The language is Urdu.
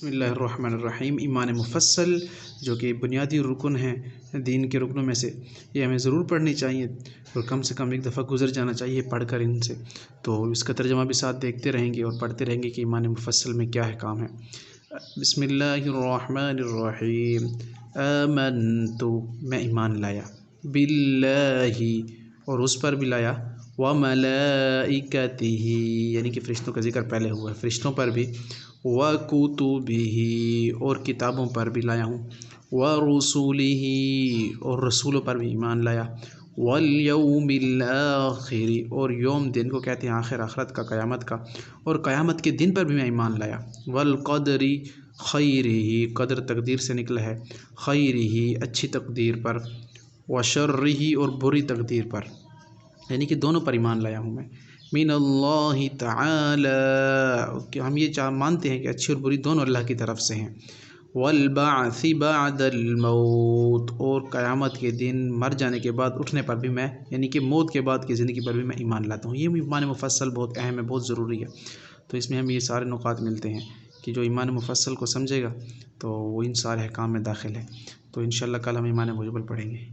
بسم اللہ الرحمن الرحیم۔ ایمان مفصل جو کہ بنیادی رکن ہیں دین کے رکنوں میں سے، یہ ہمیں ضرور پڑھنی چاہیے اور کم سے کم ایک دفعہ گزر جانا چاہیے پڑھ کر ان سے، تو اس کا ترجمہ بھی ساتھ دیکھتے رہیں گے اور پڑھتے رہیں گے کہ ایمان مفصل میں کیا احکام ہے۔ بسم اللہ الرحمن الرحیم۔ آمنت، میں ایمان لایا، باللہ، اور اس پر بھی لایا، وملائکتہ، یعنی کہ فرشتوں کا ذکر پہلے ہوا ہے، فرشتوں پر بھی، وکتبہ، اور کتابوں پر بھی لایا ہوں، ورسلہ، اور رسولوں پر بھی ایمان لایا، والیوم الآخر، اور یوم دن کو کہتے ہیں آخر، آخرت کا، قیامت کا، اور قیامت کے دن پر بھی میں ایمان لایا، والقدر خیرہ، قدر تقدیر سے نکلا ہے، خیرہ اچھی تقدیر پر، وشرہ، اور بری تقدیر پر، یعنی کہ دونوں پر ایمان لایا ہوں میں، من اللہ تعالی، کہ ہم یہ مانتے ہیں کہ اچھی اور بری دونوں اللہ کی طرف سے ہیں، والبعث بعد الموت، اور قیامت کے دن مر جانے کے بعد اٹھنے پر بھی میں، یعنی کہ موت کے بعد کی زندگی پر بھی میں ایمان لاتا ہوں۔ یہ ایمان مفصل بہت اہم ہے، بہت ضروری ہے، تو اس میں ہم یہ سارے نکات ملتے ہیں کہ جو ایمان مفصل کو سمجھے گا تو وہ ان سارے احکام میں داخل ہے۔ تو انشاءاللہ کل ہم ایمان مجمل پڑھیں گے۔